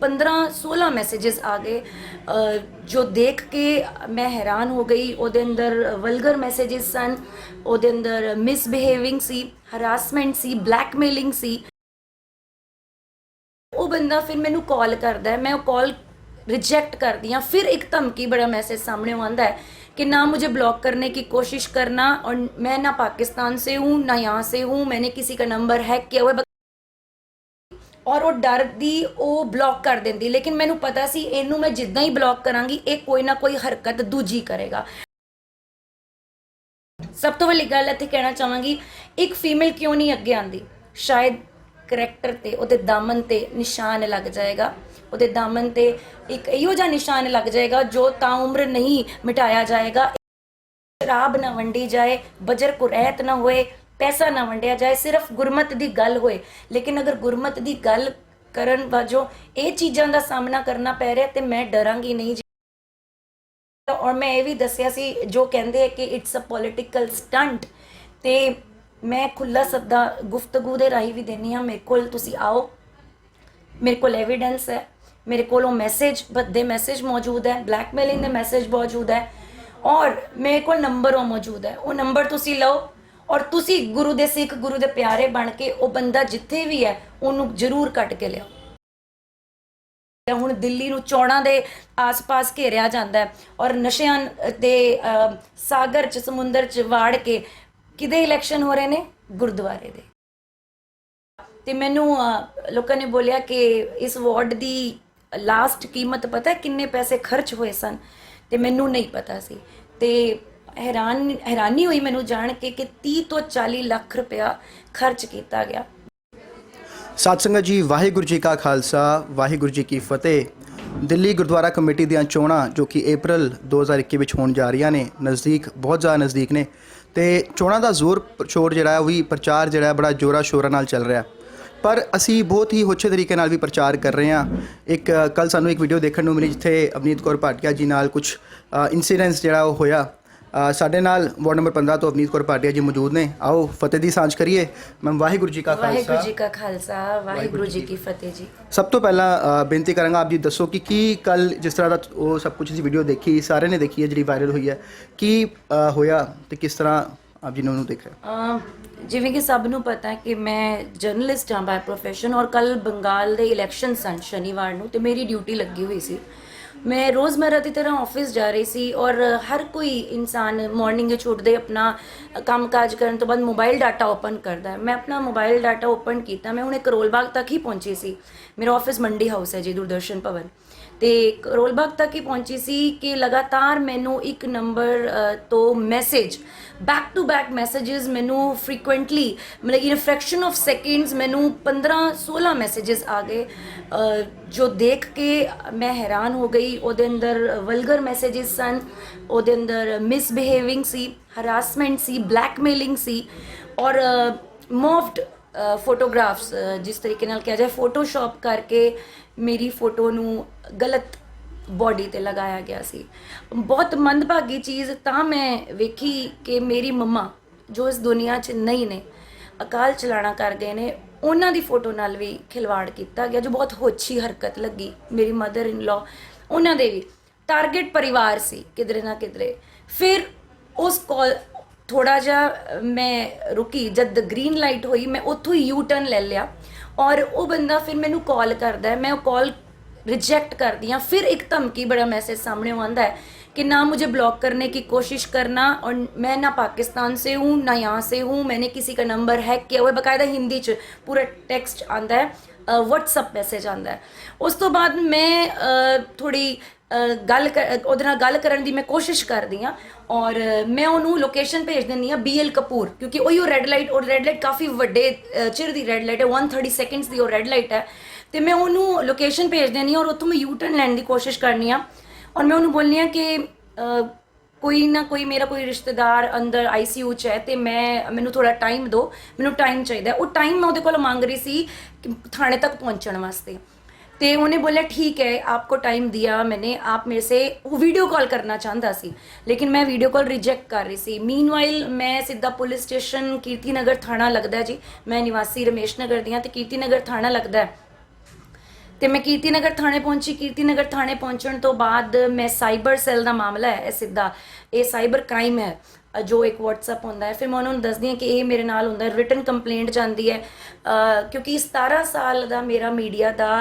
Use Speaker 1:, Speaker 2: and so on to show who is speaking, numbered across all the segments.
Speaker 1: 15-16 messages आ गए जो देख के मैं हैरान हो गई। ਉਹਦੇ ਅੰਦਰ ਵਲਗਰ ਮੈਸੇजेस ਸਨ, ਉਹਦੇ ਅੰਦਰ ਮਿਸਬਿਹੇਵਿੰਗ ਸੀ, ਹਰਾਸਮੈਂਟ ਸੀ, ਬਲੈਕਮੇਲਿੰਗ ਸੀ। ਉਹ ਬੰਦਾ ਫਿਰ ਮੈਨੂੰ ਕਾਲ ਕਰਦਾ ਹੈ, मैं वो कॉल रिजेक्ट कर दिया। फिर एक धमकी बड़ा मैसेज सामने आंदा है कि ना मुझे ब्लॉक करने की कोशिश करना, और मैं ना पाकिस्तान से हूँ ना यहाँ से हूँ, मैंने किसी का नंबर हैक किया हुआ। और वो डर दी वो ब्लॉक कर देंदी, लेकिन मैनू पता सी इनू मैं जिद्दां ही ब्लॉक करांगी ये कोई ना कोई हरकत दूजी करेगा। सब तो वड्डी गल इत्थे कहना चाहांगी, एक फीमेल क्यों नहीं अगे आंदी? शायद करैक्टर ते उहदे दामन ते निशान लग जाएगा, उहदे दामन ते एक इहो जिहा निशान लग जाएगा जो ताउम्र नहीं मिटाया जाएगा। शराब ना वंडी जाए, बजर कुरैत ना होए, पैसा ना वंडिया जाए, सिर्फ गुरमत दी गल होए। लेकिन अगर गुरमत दी गल करन वाजों ये चीज़ां दा सामना करना पै रहा तो मैं डरांगी नहीं। और मैं ये भी दसिया सी जो कहते हैं कि इट्स अ पॉलिटिकल स्टंट, तो मैं खुला सदा गुफ्तगू दे राही भी देनी हाँ, मेरे कोल तुसी आओ, मेरे को एविडेंस है, मेरे को मैसेज भद्दे मैसेज मौजूद है, ब्लैकमेलिंग दे मैसेज मौजूद है, और मेरे को नंबर मौजूद है। वो नंबर तुसी लो और तुसी गुरु दे सिख, गुरु दे प्यारे बन के वो बंदा जिथे भी है उन्होंने जरूर कट के लिया। ਹੁਣ ਦਿੱਲੀ ਨੂੰ ਚੋਣਾਂ ਦੇ ਆਸ-ਪਾਸ ਘੇਰਿਆ ਜਾਂਦਾ ਹੈ ਔਰ ਨਸ਼ਿਆਂ ਦੇ ਸਾਗਰ 'ਚ ਸਮੁੰਦਰ 'ਚ ਵਾੜ ਕੇ ਕਿਹਦੇ ਇਲੈਕਸ਼ਨ ਹੋ ਰਹੇ ਨੇ? ਗੁਰਦੁਆਰੇ ਦੇ। ਤੇ ਮੈਨੂੰ ਲੋਕਾਂ ਨੇ ਬੋਲਿਆ ਕਿ ਇਸ ਵਾਰਡ ਦੀ ਲਾਸਟ ਕੀਮਤ ਪਤਾ ਕਿੰਨੇ ਪੈਸੇ ਖਰਚ ਹੋਏ ਸਨ, ਤੇ ਮੈਨੂੰ ਨਹੀਂ ਪਤਾ ਸੀ। ਤੇ ਹੈਰਾਨੀ ਹੋਈ ਮੈਨੂੰ ਜਾਣ ਕੇ ਕਿ 30 ਤੋਂ 40 ਲੱਖ ਰੁਪਇਆ ਖਰਚ ਕੀਤਾ ਗਿਆ।
Speaker 2: ਸਾਧ ਸੰਗਤ ਜੀ, ਵਾਹਿਗੁਰੂ ਜੀ ਕਾ ਖਾਲਸਾ, ਵਾਹਿਗੁਰੂ ਜੀ ਕੀ ਫਤਿਹ। ਦਿੱਲੀ ਗੁਰਦੁਆਰਾ ਕਮੇਟੀ ਦੀਆਂ ਚੋਣਾਂ ਜੋ ਕਿ ਅਪ੍ਰੈਲ 2021 ਵਿੱਚ ਹੋਣ ਜਾ ਰਹੀਆਂ ਨੇ, ਨਜ਼ਦੀਕ, ਬਹੁਤ ਜ਼ਿਆਦਾ ਨਜ਼ਦੀਕ ਨੇ, ਤੇ ਚੋਣਾਂ ਦਾ ਜ਼ੋਰ ਸ਼ੋਰ ਜਿਹੜਾ ਉਹ ਵੀ ਪ੍ਰਚਾਰ ਜਿਹੜਾ ਬੜਾ ਜ਼ੋਰਾਂ ਸ਼ੋਰਾਂ ਨਾਲ ਚੱਲ ਰਿਹਾ। ਪਰ ਅਸੀਂ ਬਹੁਤ ਹੀ ਹੋਛੇ ਤਰੀਕੇ ਨਾਲ ਵੀ ਪ੍ਰਚਾਰ ਕਰ ਰਹੇ ਹਾਂ। ਇੱਕ ਕੱਲ ਸਾਨੂੰ ਇੱਕ ਵੀਡੀਓ ਦੇਖਣ ਨੂੰ ਮਿਲੀ ਜਿੱਥੇ ਅਵਨੀਤ ਕੌਰ ਭਾਟੀਆ ਜੀ ਨਾਲ ਕੁਝ ਇਨਸੀਡੈਂਟਸ ਜਿਹੜਾ ਉਹ ਹੋਇਆ। ਸਾਡੇ ਨਾਲ ਵਾਰਡ ਨੰਬਰ 15 ਤੋਂ ਅਵਨੀਤ ਕੌਰ ਭਾਟੀਆ ਜੀ ਮੌਜੂਦ ਨੇ। ਆਓ ਫਤਿਹ ਦੀ ਸਾਂਝ ਕਰੀਏ। ਮੈਮ ਵਾਹਿਗੁਰੂ ਜੀ ਕਾ ਖਾਲਸਾ,
Speaker 1: ਵਾਹਿਗੁਰੂ ਜੀ ਕਾ ਖਾਲਸਾ, ਵਾਹਿਗੁਰੂ ਜੀ ਕੀ ਫਤਿਹ ਜੀ।
Speaker 2: ਸਭ ਤੋਂ ਪਹਿਲਾਂ ਬੇਨਤੀ ਕਰਾਂਗਾ ਆਪ ਜੀ ਦੱਸੋ ਕਿ ਕੀ ਕੱਲ ਜਿਸ ਤਰ੍ਹਾਂ ਦਾ ਉਹ ਸਭ ਕੁਝ ਅਸੀਂ ਵੀਡੀਓ ਦੇਖੀ, ਸਾਰਿਆਂ ਨੇ ਦੇਖੀ ਹੈ ਜਿਹੜੀ ਵਾਇਰਲ ਹੋਈ ਹੈ, ਕੀ ਹੋਇਆ ਤੇ ਕਿਸ ਤਰ੍ਹਾਂ ਆਪ ਜੀ ਨੇ ਉਹਨੂੰ ਦੇਖਿਆ?
Speaker 1: ਜਿਵੇਂ ਕਿ ਸਭ ਨੂੰ ਪਤਾ ਹੈ ਕਿ ਮੈਂ ਜਰਨਲਿਸਟ ਹਾਂ ਬਾय ਪ੍ਰੋਫੈਸ਼ਨ, ਔਰ ਕੱਲ ਬੰਗਾਲ ਦੇ ਇਲੈਕਸ਼ਨ ਸਨ ਸ਼ਨੀਵਾਰ ਨੂੰ, ਤੇ ਮੇਰੀ ਡਿਊਟੀ ਲੱਗੀ ਹੋਈ ਸੀ। मैं रोज़मर्रा की तरह ऑफिस जा रही सी, और हर कोई इंसान मॉर्निंग छुटते अपना काम काज करने तो बाद मोबाइल डाटा ओपन करता है। मैं अपना मोबाइल डाटा ओपन किया, मैं हुणे करोल बाग तक ही पहुंची सी। मेरा ऑफिस मंडी हाउस है जी, दूरदर्शन भवन, तो करोल बाग तक ही पहुंची सी कि लगातार मैनू एक नंबर तो message back to back messages मैनू फ्रीकुएंटली, मतलब इन फ्रैक्शन ऑफ सेकेंड्स मैनू 15-16 मैसेजेस आ गए जो देख के मैं हैरान हो गई। ਉਹਦੇ ਅੰਦਰ ਵਲਗਰ ਮੈਸੇजेस ਸਨ, ਉਹਦੇ ਅੰਦਰ ਮਿਸਬਿਹੇਵਿੰਗ ਸੀ, ਹਰਾਸਮੈਂਟ ਸੀ, ਬਲੈਕਮੇਲਿੰਗ ਸੀ, ਔਰ ਮੋਫਡ ਫੋਟੋਗ੍ਰਾਫਸ, ਜਿਸ ਤਰੀਕੇ ਨਾਲ ਕਿਹਾ ਜਾਏ ਫੋਟੋਸ਼ਾਪ ਕਰਕੇ ਮੇਰੀ ਫੋਟੋ ਨੂੰ ਗਲਤ ਬੋਡੀ ਤੇ ਲਗਾਇਆ ਗਿਆ ਸੀ। ਬਹੁਤ ਮੰਦਭਾਗੀ ਚੀਜ਼ ਤਾਂ ਮੈਂ ਵੇਖੀ ਕਿ ਮੇਰੀ ਮੰਮਾ ਜੋ ਇਸ ਦੁਨੀਆ 'ਚ ਨਹੀਂ ਨੇ, ਅਕਾਲ ਚਲਾਣਾ ਕਰ ਗਏ ਨੇ, ਉਹਨਾਂ ਦੀ ਫੋਟੋ ਨਾਲ ਵੀ ਖਿਲਵਾੜ ਕੀਤਾ ਗਿਆ, ਜੋ ਬਹੁਤ ਹੋਛੀ ਹਰਕਤ ਲੱਗੀ। ਮੇਰੀ ਮਦਰ ਇਨ ਲਾ, ਉਹਨਾਂ ਦੇ ਵੀ ਟਾਰਗੇਟ ਪਰਿਵਾਰ ਸੀ ਕਿਧਰੇ ਨਾ ਕਿਧਰੇ। ਫਿਰ ਉਸ ਕਾਲ ਥੋੜਾ ਜਿਹਾ ਮੈਂ ਰੁਕੀ, ਜਦ ਗ੍ਰੀਨ ਲਾਈਟ ਹੋਈ ਮੈਂ ਉੱਥੋਂ ਹੀ ਯੂ ਟਰਨ ਲੈ ਲਿਆ, ਔਰ ਉਹ ਬੰਦਾ ਫਿਰ ਮੈਨੂੰ ਕਾਲ ਕਰਦਾ है, मैं वो कॉल रिजेक्ट कर दिया। फिर एक धमकी बड़ा मैसेज सामने आंदा है कि ना मुझे ब्लॉक करने की कोशिश करना, और मैं ना पाकिस्तान से हूँ ना यहाँ से हूँ, मैंने किसी का नंबर हैक किया हुआ। बाकायदा हिंदी च पूरा टेक्स्ट आंदा है, व्हाट्सअप मैसेज आंदा है। उस तो बाद मैं थोड़ी ਉਹਦੇ ਨਾਲ ਗੱਲ ਕਰਨ ਦੀ ਮੈਂ ਕੋਸ਼ਿਸ਼ ਕਰਦੀ ਹਾਂ, ਔਰ ਮੈਂ ਉਹਨੂੰ ਲੋਕੇਸ਼ਨ ਭੇਜ ਦਿੰਦੀ ਹਾਂ BL ਕਪੂਰ, ਕਿਉਂਕਿ ਉਹੀ ਉਹ ਰੈੱਡ ਲਾਈਟ, ਔਰ ਰੈੱਡ ਲਾਈਟ ਕਾਫੀ ਵੱਡੇ ਚਿਰ ਦੀ ਰੈੱਡ ਲਾਈਟ ਹੈ, 130 ਸੈਕਿੰਡਸ ਦੀ ਉਹ ਰੈੱਡ ਲਾਈਟ ਹੈ। ਤੇ ਮੈਂ ਉਹਨੂੰ ਲੋਕੇਸ਼ਨ ਭੇਜ ਦਿੰਦੀ ਹਾਂ, ਔਰ ਉੱਥੋਂ ਮੈਂ ਯੂ ਟਰਨ ਲੈਣ ਦੀ ਕੋਸ਼ਿਸ਼ ਕਰਨੀ ਆ, ਔਰ ਮੈਂ ਉਹਨੂੰ ਬੋਲਣੀ ਆ ਕਿ ਕੋਈ ਨਾ ਕੋਈ ਮੇਰਾ ਕੋਈ ਰਿਸ਼ਤੇਦਾਰ ਅੰਦਰ ICU 'ਚ ਹੈ, ਤੇ ਮੈਨੂੰ ਥੋੜਾ ਟਾਈਮ ਦਿਓ, ਮੈਨੂੰ ਟਾਈਮ ਚਾਹੀਦਾ। ਉਹ ਟਾਈਮ ਮੈਂ ਉਹਦੇ ਕੋਲ ਮੰਗ ਰਹੀ ਸੀ ਥਾਣੇ तक पहुँचने वास्ते, तो उन्हें बोला ठीक है आपको टाइम दिया मैंने, आप मेरे से वो वीडियो कॉल करना चाहता सी, लेकिन मैं वीडियो कॉल रिजेक्ट कर रही सी। मीनवाइल मैं सीधा पुलिस स्टेशन कीर्ति नगर थाना लगता है जी, मैं निवासी रमेश नगर दी हाँ, तो कीर्ति नगर थाना लगता है, ਤੇ ਮੈਂ ਕੀਰਤੀ ਨਗਰ ਥਾਣੇ ਪਹੁੰਚੀ। ਕੀਰਤੀ ਨਗਰ ਥਾਣੇ ਪਹੁੰਚਣ ਤੋਂ ਬਾਅਦ ਮੈਂ ਸਾਈਬਰ ਸੈੱਲ ਦਾ ਮਾਮਲਾ ਹੈ, ਇਹ ਸਿੱਧਾ ਇਹ ਸਾਈਬਰ ਕ੍ਰਾਈਮ ਹੈ ਜੋ ਇੱਕ WhatsApp ਹੁੰਦਾ ਹੈ। ਫਿਰ ਮੈਂ ਉਹਨਾਂ ਨੂੰ ਦੱਸਦੀ ਹਾਂ ਕਿ ਇਹ ਮੇਰੇ ਨਾਲ ਹੁੰਦਾ ਹੈ। ਰਿਟਨ ਕੰਪਲੇਂਟ ਜਾਂਦੀ ਹੈ ਕਿਉਂਕਿ 17 ਸਾਲ ਦਾ ਮੇਰਾ ਮੀਡੀਆ ਦਾ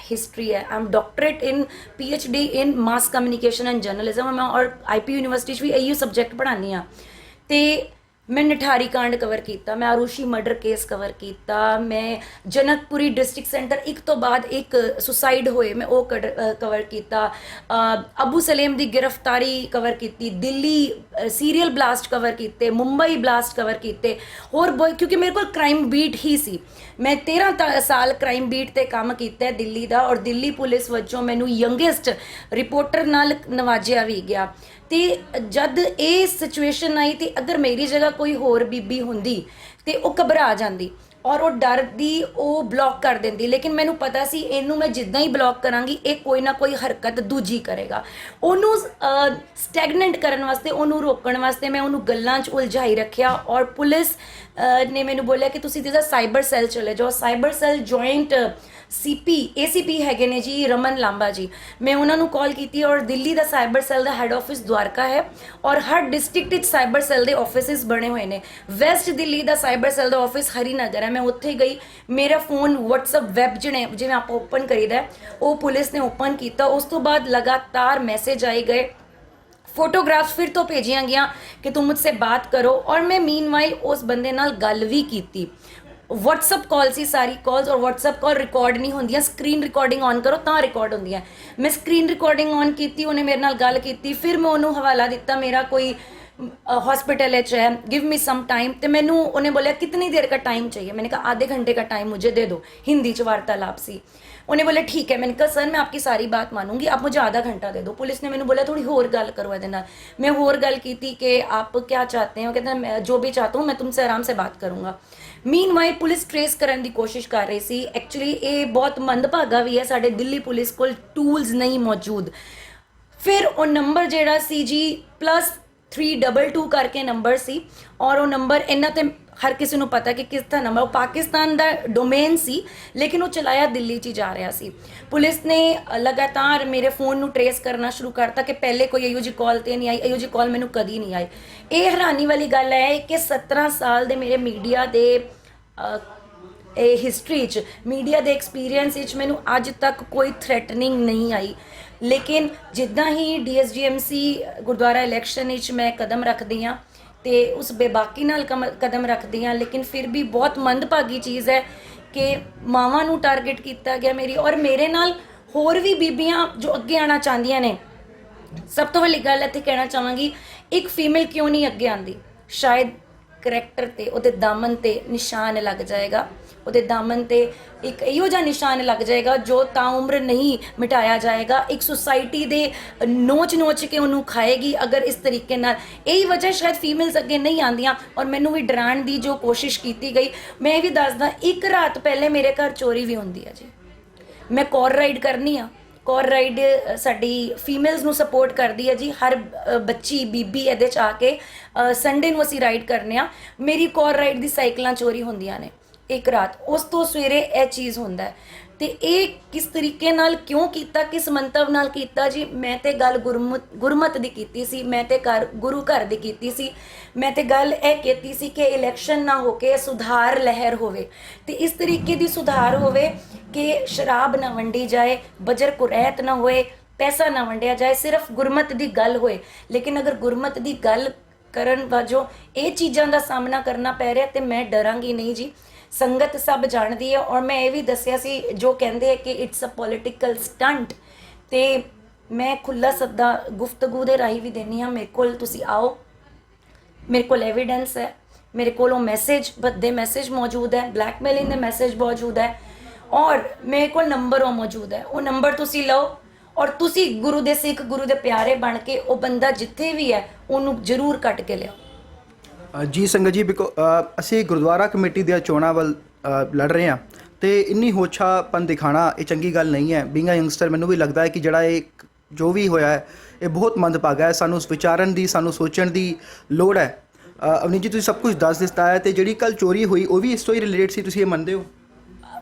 Speaker 1: हिस्ट्री है। I am doctorate in PhD in mass communication and journalism. मैं और IP यूनिवर्सिटी भी यही सब्जैक्ट पढ़ानी हाँ। तो मैं निठारी कांड कवर किया, मैं आरुषि मर्डर केस कवर किया, मैं जनकपुरी डिस्ट्रिक्ट सेंटर एक तो बाद एक सुसाइड होए मैं वो कवर किया, अबू सलेम की गिरफ्तारी कवर की, दिल्ली सीरियल ब्लास्ट कवर किए, मुंबई ब्लास्ट कवर किए होर क्योंकि मेरे को क्राइम बीट ही सी। मैं 13 साल क्राइम बीट ते काम किया दिल्ली का और दिल्ली पुलिस वजों मैनू यंगेस्ट रिपोर्टर नाल नवाजिया भी गया। तो जद ये सिचुएशन आई तो अगर मेरी जगह कोई होर बीबी होंदी तो वो घबरा जाती और वो डरदी वो ब्लॉक कर देंदी। लेकिन मैनू पता सी इनू मैं जिद्दां ही ब्लॉक करांगी ये कोई ना कोई हरकत दूजी करेगा। उन्हों स्टैगनेंट करने वास्ते उन्हों रोकण वास्ते मैं उन्हों गल्लां च उलझाई रखिया और पुलिस ने मैनू बोलिया कि तुसीं जिहदा साइबर सैल चले जाओ। साइबर सैल जॉइंट ACP हैगे ने जी रमन लांबा जी। मैं उन्होंने कॉल की और दिल्ली का साइबर सैल का हैड ऑफिस द्वारका है और हर डिस्ट्रिक्ट साइबर सैल के ऑफिस बने हुए हैं। वैस्ट दिल्ली का साइबर सैल का ऑफिस हरीनगर है। मैं उत्थे गई, मेरा फोन WhatsApp वैब जिवें आप ओपन करीदा वो पुलिस ने ओपन किया। उस तो बाद लगातार मैसेज आए गए, फोटोग्राफ्स फिर तो भेजिया गया कि तुम मुझसे बात करो और मैं मीनवाइल उस बंदे नाल गल भी की। WhatsApp कॉल सी सारी कॉल्स और WhatsApp कॉल रिकॉर्ड नहीं होंदियां, स्क्रीन रिकॉर्डिंग ऑन करो तो रिकॉर्ड होंदियां। मैं स्क्रीन रिकॉर्डिंग ऑन की, उन्हें मेरे नाल गल की, फिर मैं उन्होंने हवाला दिता मेरा कोई हॉस्पिटल है, गिव मी सम टाइम। तो मैनू उन्हें बोलिया कितनी देर का टाइम चाहिए, मैंने कहा आधे घंटे का टाइम मुझे दे दो। हिंदी च वार्तालाप सी। उन्हें बोले ठीक है। मैंने कहा सर मैं आपकी सारी बात मानूंगी, आप मुझे आधा घंटा दे दो। पुलिस ने मैंने बोला थोड़ी होर गल करो ये नाल। मैं होर गल की थी कि आप क्या चाहते हैं, कहते हैं मैं जो भी चाहता हूँ मैं तुमसे आराम से बात करूँगा। मीनवाइल पुलिस ट्रेस करने की कोशिश कर रही सी। एक्चुअली ये बहुत मंदभागा भी है, साडे दिल्ली पुलिस को टूल्स नहीं मौजूद। फिर वो नंबर जेड़ा सी जी +322 करके नंबर सी और वो नंबर इन्ना ते हर किसी को पता कि किसका नंबर, वो पाकिस्तान का डोमेन सी लेकिन वो चलाया दिल्ली च जा रहा सी। पुलिस ने लगातार मेरे फोन नू ट्रेस करना शुरू करता कि पहले कोई इहो जी कॉल तो नहीं आई, इहो जी कॉल मैनू कदी नहीं आई। ये हैरानी वाली गल है कि 17 साल दे मेरे मीडिया के हिस्टरी च मीडिया के एक्सपीरियंस मैनू अज तक कोई थ्रैटनिंग नहीं आई। लेकिन जिद्दां ही DSGMC गुरुद्वारा इलैक्शन मैं कदम रखदी हाँ तो उस बेबाकी नाल कदम रखदी हाँ। लेकिन फिर भी बहुत मंदभागी चीज़ है कि मावां नू टारगेट किया गया मेरी और मेरे नाल होर भी बीबियां जो अगे आना चाहदियां ने। सब तो वड्डी गल इत्थे कहना चाहांगी, एक फीमेल क्यों नहीं अगे आंदी? शायद करैक्टर ते उहदे दामन ते निशान लग जाएगा, उहदे दामन ते एक इहो जिहा निशान लग जाएगा जो ताउम्र नहीं मिटाया जाएगा। एक सोसाइटी दे नोच नोच के उन्होंने खाएगी अगर इस तरीके नाल। यही वजह शायद फीमेल्स अगे नहीं आंदियां और मैनू भी डराण दी जो कोशिश की गई। मैं भी दसदा, एक रात पहले मेरे घर चोरी भी होंदी है जी। मैं कॉर राइड करनी आ, कॉर राइड साडी फीमेल्स नू सपोर्ट करती है जी। हर बच्ची बीबी इहदे च आके संडे नू असीं राइड करने आ। मेरी कॉर राइड दी साइकिलां चोरी होंदियां ने एक रात, उस तो सवेरे यह चीज़ होंदा है। तो ये किस तरीके नाल क्यों कीता, किस मंतव नाल कीता जी? मैं तो गल गुरमत दी कीती सी, मैं तो गुरु घर दी कीती सी। मैं तो गल यह कीती सी कि इलैक्शन ना होके सुधार लहर होवे ते इस तरीके दी सुधार होवे कि शराब ना वंडी जाए, बजर कुरैत ना होए, पैसा ना वंडिया जाए, सिर्फ गुरमत दी गल होए। लेकिन अगर गुरमत दी गल करन वजों ये चीज़ां दा सामना करना पै रहा तो मैं डरांगी नहीं जी। संगत सब जानती है और मैं ये भी दसिया सी जो कहते हैं कि इट्स अ पॉलिटिकल स्टंट। तो मैं खुला सद्दा गुफ्तगू दे राही भी देनी हाँ, मेरे कोल तुसी आओ, मेरे कोल एविडेंस है, मेरे कोल मैसेज भद्दे मैसेज मौजूद है, ब्लैकमेलिंग दे मैसेज मौजूद है और मेरे को नंबर वो मौजूद है। वो नंबर तुसी लो और तुसी गुरु दे सिख गुरु दे प्यारे बन के वो बंदा जिथे भी है उन्होंने जरूर कट के लिया।
Speaker 2: जी संगत जी, ਅਸੀਂ ਗੁਰਦੁਆਰਾ ਕਮੇਟੀ ਦੀਆਂ ਚੋਣਾਂ ਵੱਲ ਲੜ ਰਹੇ ਹਾਂ ਤੇ ਇੰਨੀ ਹੋਛਾਪਨ ਦਿਖਾਣਾ ਇਹ ਚੰਗੀ ਗੱਲ ਨਹੀਂ ਹੈ। ਬੀਇੰਗ ਅ ਯੰਗਸਟਰ ਮੈਨੂੰ ਵੀ ਲੱਗਦਾ ਹੈ ਕਿ ਜਿਹੜਾ ਇਹ ਜੋ ਵੀ ਹੋਇਆ ਹੈ ਇਹ ਬਹੁਤ ਮੰਦਭਾਗਾ ਹੈ। ਸਾਨੂੰ ਵਿਚਾਰਨ ਦੀ, ਸਾਨੂੰ ਸੋਚਣ ਦੀ ਲੋੜ ਹੈ। ਅਵਨੀਤ ਜੀ ਤੁਸੀਂ ਸਭ ਕੁਝ ਦੱਸ ਦਿੱਤਾ ਹੈ ਤੇ ਜਿਹੜੀ ਕੱਲ ਚੋਰੀ ਹੋਈ ਉਹ ਵੀ ਇਸ ਤੋਂ ਹੀ ਰਿਲੇਟਡ ਸੀ, ਤੁਸੀਂ ਇਹ ਮੰਨਦੇ ਹੋ?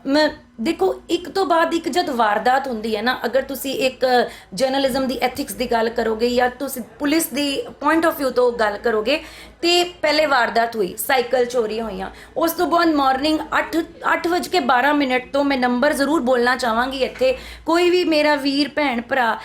Speaker 1: मैं ਦੇਖੋ, ਇੱਕ ਤੋਂ ਬਾਅਦ ਇੱਕ ਜਦ ਵਾਰਦਾਤ ਹੁੰਦੀ ਹੈ ਨਾ, ਅਗਰ ਤੁਸੀਂ ਇੱਕ ਜਰਨਲਿਜ਼ਮ ਦੀ ਐਥਿਕਸ ਦੀ ਗੱਲ ਕਰੋਗੇ ਜਾਂ ਤੁਸੀਂ police the point of View ਤੋਂ ਗੱਲ ਕਰੋਗੇ, ਤੇ ਪਹਿਲੇ ਵਾਰਦਾਤ ਹੋਈ, ਸਾਈਕਲ ਚੋਰੀਆਂ ਹੋਈਆਂ, ਉਸ ਤੋਂ ਬਾਅਦ ਮਾਰਨਿੰਗ 8:12 ਤੋਂ ਮੈਂ ਨੰਬਰ ਜ਼ਰੂਰ ਬੋਲਣਾ ਚਾਹਾਂਗੀ ਇੱਥੇ, ਕੋਈ ਵੀ ਮੇਰਾ ਵੀਰ ਭੈਣ ਭਰਾ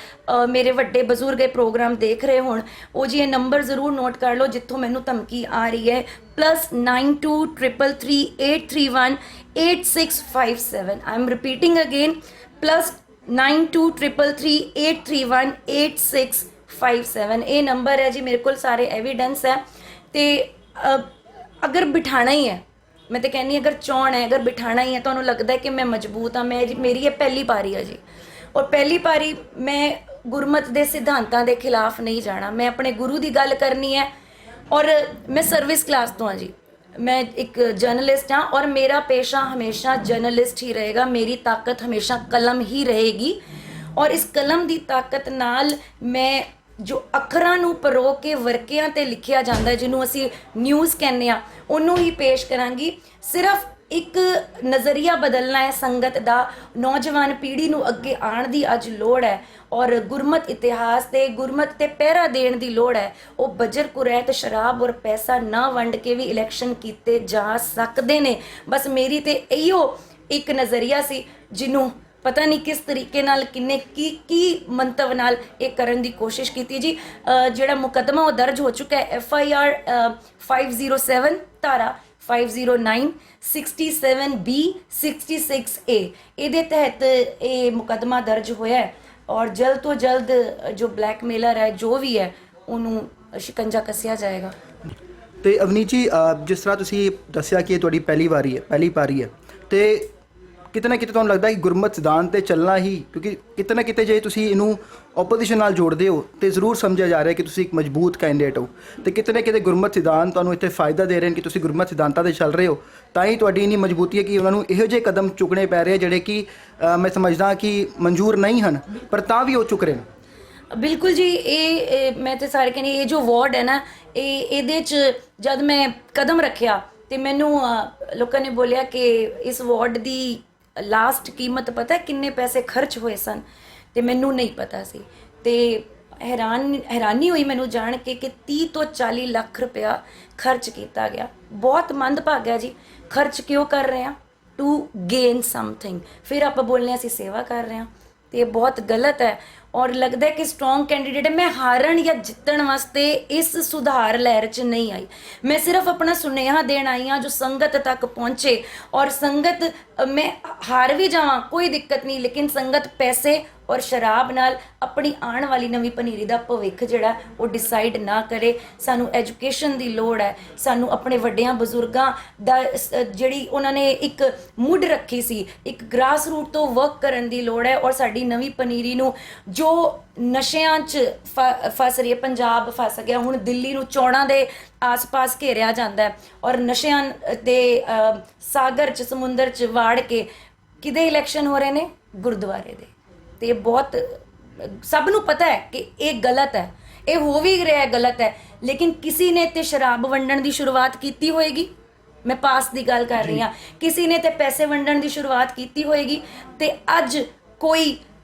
Speaker 1: ਮੇਰੇ ਵੱਡੇ ਬਜ਼ੁਰਗ ਇਹ ਪ੍ਰੋਗਰਾਮ ਦੇਖ ਰਹੇ ਹੋਣ, ਉਹ ਜੀ ਇਹ ਨੰਬਰ ਜ਼ਰੂਰ ਨੋਟ ਕਰ ਲਓ ਜਿੱਥੋਂ ਮੈਨੂੰ ਧਮਕੀ ਆ ਰਹੀ ਹੈ, +923338318657. I am repeating again, +923338318657. ਇਹ ਨੰਬਰ ਹੈ ਜੀ, ਮੇਰੇ ਕੋਲ ਸਾਰੇ ਐਵੀਡੈਂਸ ਹੈ। ਤੇ ਅਗਰ ਬਿਠਾਣਾ ਹੀ ਹੈ, ਮੈਂ ਤਾਂ ਕਹਿੰਦੀ ਅਗਰ ਚਾਹਣ ਹੈ, ਅਗਰ ਬਿਠਾਣਾ ਹੀ ਹੈ, ਤੁਹਾਨੂੰ ਲੱਗਦਾ ਹੈ ਕਿ ਮੈਂ ਮਜ਼ਬੂਤ ਹਾਂ, ਮੈਂ ਜੀ ਮੇਰੀ ਇਹ ਪਹਿਲੀ ਪਾਰੀ ਹੈ ਜੀ, ਔਰ ਪਹਿਲੀ ਪਾਰੀ ਮੈਂ ਗੁਰਮਤ ਦੇ ਸਿਧਾਂਤਾਂ ਦੇ ਖਿਲਾਫ ਨਹੀਂ ਜਾਣਾ, ਮੈਂ ਆਪਣੇ ਗੁਰੂ ਦੀ ਗੱਲ ਕਰਨੀ ਹੈ। ਔਰ ਮੈਂ ਸਰਵਿਸ ਕਲਾਸ ਤੋਂ ਹਾਂ ਜੀ, ਮੈਂ ਇੱਕ ਜਰਨਲਿਸਟ ਹਾਂ, ਔਰ ਮੇਰਾ ਪੇਸ਼ਾ ਹਮੇਸ਼ਾ ਜਰਨਲਿਸਟ ਹੀ ਰਹੇਗਾ, ਮੇਰੀ ਤਾਕਤ ਹਮੇਸ਼ਾ ਕਲਮ ਹੀ ਰਹੇਗੀ, ਔਰ ਇਸ ਕਲਮ ਦੀ ਤਾਕਤ ਨਾਲ ਮੈਂ ਜੋ ਅੱਖਰਾਂ ਨੂੰ ਪਰੋ ਕੇ ਵਰਕਿਆਂ ਤੇ ਲਿਖਿਆ ਜਾਂਦਾ, ਜਿਹਨੂੰ ਅਸੀਂ ਨਿਊਜ਼ ਕਹਿੰਦੇ ਆ, ਉਹਨੂੰ ਹੀ ਪੇਸ਼ ਕਰਾਂਗੀ। ਸਿਰਫ ਇੱਕ ਨਜ਼ਰੀਆ ਬਦਲਣਾ ਹੈ ਸੰਗਤ ਦਾ, ਨੌਜਵਾਨ ਪੀੜ੍ਹੀ ਨੂੰ ਅੱਗੇ ਆਉਣ ਦੀ ਅੱਜ ਲੋੜ ਹੈ, ਔਰ ਗੁਰਮਤ ਇਤਿਹਾਸ ਤੇ ਗੁਰਮਤ ਤੇ ਪਹਿਰਾ ਦੇਣ ਦੀ ਲੋੜ ਹੈ। ਉਹ ਬਜਰ ਕੁਰੈਤ ਸ਼ਰਾਬ ਔਰ ਪੈਸਾ ਨਾ ਵੰਡ ਕੇ ਵੀ ਇਲੈਕਸ਼ਨ ਕੀਤੇ ਜਾ ਸਕਦੇ ਨੇ। ਬਸ ਮੇਰੀ ਤੇ ਇਹੀਓ ਇੱਕ ਨਜ਼ਰੀਆ ਸੀ, ਜਿਹਨੂੰ ਪਤਾ ਨਹੀਂ ਕਿਸ ਤਰੀਕੇ ਨਾਲ ਕਿੰਨੇ ਕੀ ਮੰਤਵ ਨਾਲ ਇਹ ਕਰਨ ਦੀ ਕੋਸ਼ਿਸ਼ ਕੀਤੀ ਜੀ। ਜਿਹੜਾ ਮੁਕੱਦਮਾ ਉਹ ਦਰਜ ਹੋ ਚੁੱਕਾ ਹੈ, FIR 507 ਧਾਰਾ 509 67B 66A, ਇਹਦੇ ਤਹਿਤ ਇਹ ਮੁਕੱਦਮਾ ਦਰਜ ਹੋਇਆ ਹੈ, ਔਰ ਜਲਦ ਤੋਂ ਜਲਦ ਜੋ ਬਲੈਕਮੇਲਰ ਹੈ, ਜੋ ਵੀ ਹੈ, ਉਹਨੂੰ ਸ਼ਿਕੰਜਾ ਕੱਸਿਆ ਜਾਏਗਾ।
Speaker 2: ਤੇ ਅਵਨੀਤ ਜੀ, ਜਿਸ ਤਰ੍ਹਾਂ ਤੁਸੀਂ ਦੱਸਿਆ ਕਿ ਇਹ ਤੁਹਾਡੀ ਪਹਿਲੀ ਪਾਰੀ ਹੈ, ਤੇ ਕਿਤੇ ਨਾ ਕਿਤੇ ਤੁਹਾਨੂੰ ਲੱਗਦਾ ਕਿ ਗੁਰਮਤ ਸਿਧਾਂਤ ਤੇ ਚੱਲਣਾ ਹੀ, ਕਿਉਂਕਿ ਕਿਤੇ ਨਾ ਕਿਤੇ ਜੇ ਤੁਸੀਂ ਇਹਨੂੰ ਓਪੋਜੀਸ਼ਨ ਨਾਲ ਜੋੜਦੇ ਹੋ ਤੇ ਜ਼ਰੂਰ ਸਮਝਿਆ ਜਾ ਰਿਹਾ ਕਿ ਤੁਸੀਂ ਇੱਕ ਮਜ਼ਬੂਤ ਕੈਂਡੀਡੇਟ ਹੋ, ਤੇ ਕਿਤੇ ਨਾ ਕਿਤੇ ਗੁਰਮਤ ਸਿਧਾਂਤ ਤੁਹਾਨੂੰ ਇੱਥੇ ਫਾਇਦਾ ਦੇ ਰਹੇ ਨੇ ਕਿ ਤੁਸੀਂ ਗੁਰਮਤ ਸਿਧਾਂਤਾਂ ਤੇ ਚੱਲ ਰਹੇ ਹੋ, ਤਾਂ ਹੀ ਤੁਹਾਡੀ ਇੰਨੀ ਮਜ਼ਬੂਤੀ ਹੈ ਕਿ ਉਹਨਾਂ ਨੂੰ ਇਹੋ ਜਿਹੇ ਕਦਮ ਚੁੱਕਣੇ ਪੈ ਰਹੇ ਜਿਹੜੇ ਕਿ ਮੈਂ ਸਮਝਦਾ ਕਿ ਮਨਜ਼ੂਰ ਨਹੀਂ ਹਨ, ਪਰ ਤਾਂ ਵੀ ਉਹ ਚੁੱਕ ਰਹੇ ਨੇ।
Speaker 1: ਬਿਲਕੁਲ ਜੀ, ਇਹ ਮੈਂ ਤੇ ਸਾਰੇ ਕਹਿੰਦੀ, ਇਹ ਜੋ ਵਾਰਡ ਹੈ ਨਾ, ਇਹਦੇ 'ਚ ਜਦ ਮੈਂ ਕਦਮ ਰੱਖਿਆ ਤੇ ਮੈਨੂੰ ਲੋਕਾਂ ਨੇ ਬੋਲਿਆ ਕਿ ਇਸ ਵਾਰਡ ਦੀ ਲਾਸਟ ਕੀਮਤ ਪਤਾ ਕਿੰਨੇ ਪੈਸੇ ਖਰਚ ਹੋਏ ਸਨ, ਤੇ ਮੈਨੂੰ ਨਹੀਂ ਪਤਾ ਸੀ, ਤੇ ਹੈਰਾਨੀ ਹੋਈ ਮੈਨੂੰ ਜਾਣ ਕੇ ਕਿ 30 ਤੋਂ 40 ਲੱਖ ਰੁਪਇਆ ਖਰਚ ਕੀਤਾ ਗਿਆ। ਬਹੁਤ ਮੰਦਭਾਗਾ ਜੀ, ਖਰਚ ਕਿਉਂ ਕਰ ਰਹੇ ਹਾਂ? To gain something. ਫਿਰ ਆਪਾਂ ਬੋਲਨੇ ਅਸੀਂ ਸੇਵਾ ਕਰ ਰਹੇ ਹਾਂ, ਤੇ ਇਹ ਬਹੁਤ ਗਲਤ ਹੈ। ਔਰ ਲੱਗਦਾ ਹੈ ਕਿ ਸਟਰੋਂਗ ਕੈਂਡੀਡੇਟ ਹੈ। ਮੈਂ ਹਾਰਨ ਜਾਂ ਜਿੱਤਣ ਵਾਸਤੇ ਇਸ ਸੁਧਾਰ ਲਹਿਰ 'ਚ ਨਹੀਂ ਆਈ, ਮੈਂ ਸਿਰਫ ਆਪਣਾ ਸੁਨੇਹਾ ਦੇਣ ਆਈ ਹਾਂ ਜੋ ਸੰਗਤ ਤੱਕ ਪਹੁੰਚੇ। ਔਰ ਸੰਗਤ, ਮੈਂ ਹਾਰ ਵੀ ਜਾਵਾਂ ਕੋਈ ਦਿੱਕਤ ਨਹੀਂ, ਲੇਕਿਨ ਸੰਗਤ ਪੈਸੇ ਔਰ ਸ਼ਰਾਬ ਨਾਲ ਆਪਣੀ ਆਉਣ ਵਾਲੀ ਨਵੀਂ ਪਨੀਰੀ ਦਾ ਭਵਿੱਖ ਜਿਹੜਾ ਉਹ ਡਿਸਾਈਡ ਨਾ ਕਰੇ। ਸਾਨੂੰ ਐਜੂਕੇਸ਼ਨ ਦੀ ਲੋੜ ਹੈ, ਸਾਨੂੰ ਆਪਣੇ ਵੱਡਿਆਂ ਬਜ਼ੁਰਗਾਂ ਦਾ ਜਿਹੜੀ ਉਹਨਾਂ ਨੇ ਇੱਕ ਮੁੱਢ ਰੱਖੀ ਸੀ, ਇੱਕ ਗ੍ਰਾਸ ਰੂਟ ਤੋਂ ਵਰਕ ਕਰਨ ਦੀ ਲੋੜ ਹੈ। ਔਰ ਸਾਡੀ ਨਵੀਂ ਪਨੀਰੀ ਨੂੰ ਜੋ ਨਸ਼ਿਆਂ 'ਚ ਫਸ ਰਹੀ ਹੈ, ਪੰਜਾਬ ਫਸ ਗਿਆ, ਹੁਣ ਦਿੱਲੀ ਨੂੰ ਚੋਣਾਂ ਦੇ ਆਸ-ਪਾਸ ਘੇਰਿਆ ਜਾਂਦਾ ਹੈ, ਔਰ ਨਸ਼ਿਆਂ ਦੇ ਸਾਗਰ 'ਚ ਸਮੁੰਦਰ 'ਚ ਵਾੜ ਕੇ ਕਿਹਦੇ ਇਲੈਕਸ਼ਨ ਹੋ ਰਹੇ ਨੇ? ਗੁਰਦੁਆਰੇ ਦੇ। ਤੇ ਬਹੁਤ ਸਭ ਨੂੰ ਪਤਾ ਹੈ ਕਿ ਇਹ ਗਲਤ ਹੈ, ਇਹ ਹੋ ਵੀ ਰਿਹਾ ਗਲਤ ਹੈ, ਲੇਕਿਨ ਕਿਸੇ ਨੇ ਤੇ ਸ਼ਰਾਬ ਵੰਡਣ ਦੀ ਸ਼ੁਰੂਆਤ ਕੀਤੀ ਹੋਏਗੀ। ਮੈਂ ਪਾਸ ਦੀ ਗੱਲ ਕਰ ਰਹੀ ਹਾਂ, ਕਿਸੇ ਨੇ ਤੇ ਪੈਸੇ ਵੰਡਣ ਦੀ ਸ਼ੁਰੂਆਤ ਕੀਤੀ ਹੋਏਗੀ, ਤੇ ਅੱਜ ਕੋਈ